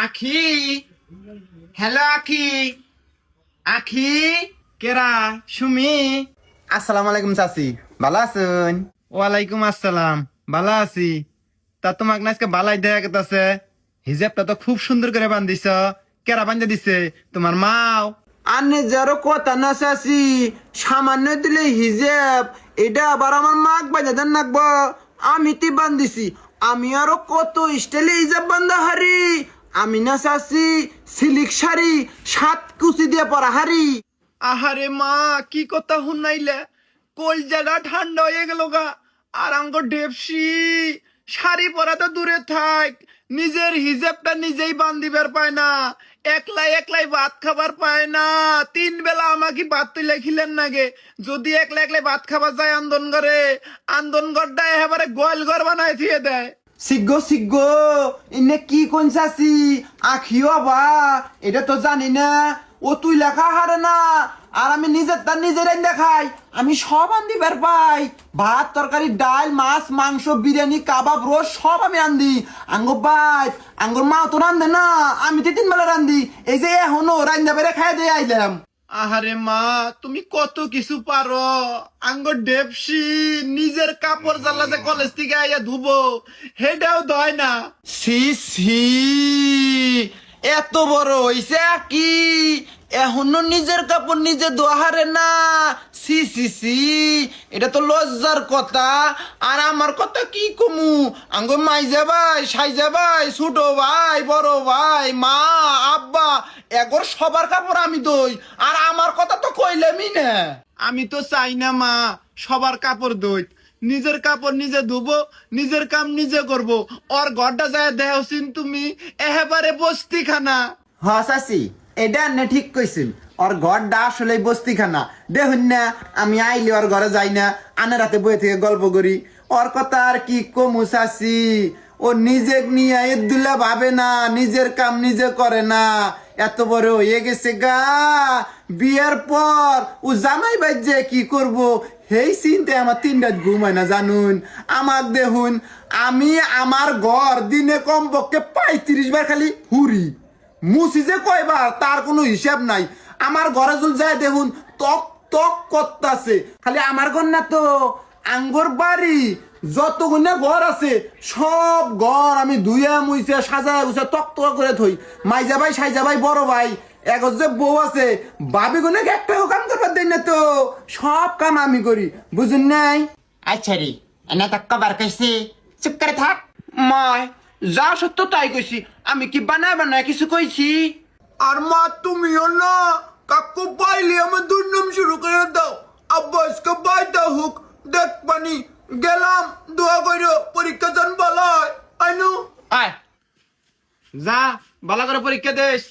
আখি, হ্যালো আখি, আখি কেরা সুমি। আসসালামু আলাইকুম চাচি, ভালো আছেন? ওয়ালাইকুম আসসালাম, ভালো আছি। তা তোমাক না আজকে বালাই দেখা গেছে, হিজাবটা তো খুব সুন্দর করে বান্ধিছ। কেরা বান্ধে দিছে? তোমার মাও? আনে যারো কথা না চাচি, সামান্য দিলে হিজেব, এটা আবার আমার মাক বাঁধা দেন নাকবো। আমি তি বান্ধিছি, আমি আরো কত স্টাইলে হিজাব বান্ধা হারি। আমি না চাচি সিলিক শাড়ি 7 কুচি দিয়ে পরা হারি। আহারে মা, কি কথা শুনাইলে, কলজাটা ঠান্ডা হয়ে গেল গা। আর আঙ্গ ডেপসি শাড়ি পরা তো দূরে থাক, নিজের হিজাবটা নিজেই বান্ধিবার পায় না, একলাই একলাই ভাত খাবার পায় না। 3 বেলা আমাকে ভাত তুলে খিলেন নাগে। যদি একলা একলাই ভাত খাবার যায় আন্দন ঘরটা এবারে গোয়াল ঘর বানায় থিয়ে দেয়। সিগো সিগো, ইনে কি কোন চাচি, আখিও বা এটা তো জানি না। ও তুই লেখা হারে না, আর আমি নিজের তার নিজের দেখাই। আমি সব আনদিবার পাই, ভাত তরকারি ডাল মাছ মাংস বিরিয়ানি কাবাব রোজ সব আমি আনদি। আঙ্গুর ভাই আঙ্গুর মা তো রান্ধে না, আমি তো 3 বেলা রান্ধি। এই যে এখনো রান্ধা বেড়ে খাই দিয়ে আইলাম। আহারে মা, তুমি কত কিছু পারো। আঙ্গ ডেপসি নিজের কাপড় জ্বালা যে কলেজ থেকে আইয়া ধুবো, হেটাও দয় না। সি সি, এত বড় হইছে কি, এখনো নিজের কাপড় নিজে দোহারে না। সি সি সি, এটা তো লজ্জার কথা। আর আমার কথা কি কমু, আঙ্গ মাইজা ভাই সাইজা ভাই ছোট ভাই বড় ভাই মা আব্বা এগর সবার কাপড় আমি দই, আর আমার কথা তো কইলামই না। আমি তো চাই না মা সবার কাপড় দইত, নিজের কাপড় নিজে ধুবো, নিজের কাম নিজে করব। ওর ঘরটা যায় দেহসিন তুমি একেবারে বস্তি খানা। হ্যাঁ চাচি, এটা না ঠিক কইছিল। ওর ঘরটা আসলে বস্তিখানা। দেখুন না, আমি আইলে ওর ঘরে যাই না, আনে রাতে বই থেকে গল্প করি। ওর কথা আর কি কমু চাচি, ও নিজে নিয়ে এদুল্লা ভাবে না, নিজের কাম নিজে করে না। এত বড় হয়ে গেছে গা, বিয়ের পর ও জামাই বাজ্যে কি করব, সেই চিন্তায় আমার 3 রাত ঘুম হয় না জানুন। আমার দেখুন, আমি আমার ঘর দিনে কমপক্ষে 35 বার খালি হুরি মুসি যে কয়বার তার কোনো হিসাব নাই। আমার ঘরে জুল যায় দেখুন, তক তক করতাছে। খালি আমার ঘর না তো, আঙ্গর বাড়ি যতগুলো ঘর আছে সব ঘর আমি ধুইয়া মুইছে সাজায় গুছা তক তক করে থই। মাইজা ভাই সাইজা ভাই বড় ভাই এগর যে বউ আছে, ভাবি গুনে একটাও কাম করবার দেয় না তো, সব কাম আমি করি, বুঝুন নাই? আচ্ছা রে, এনে তো কবার কইছি, চুপ করে থাক। মায় যা সত্য তাই কইছি, আমি কি বানায় বানায় কিছু কইছি? আর মা তুমিও না, কাকু পাইলে আমার দুর্নাম শুরু করে দাও। আব্বা আজকে বাইটা হোক, দেখ পানি গেলাম, দোয়া করো পরীক্ষা জান বালায় আইনু। আয় যা বালা করে পরীক্ষা দেশ।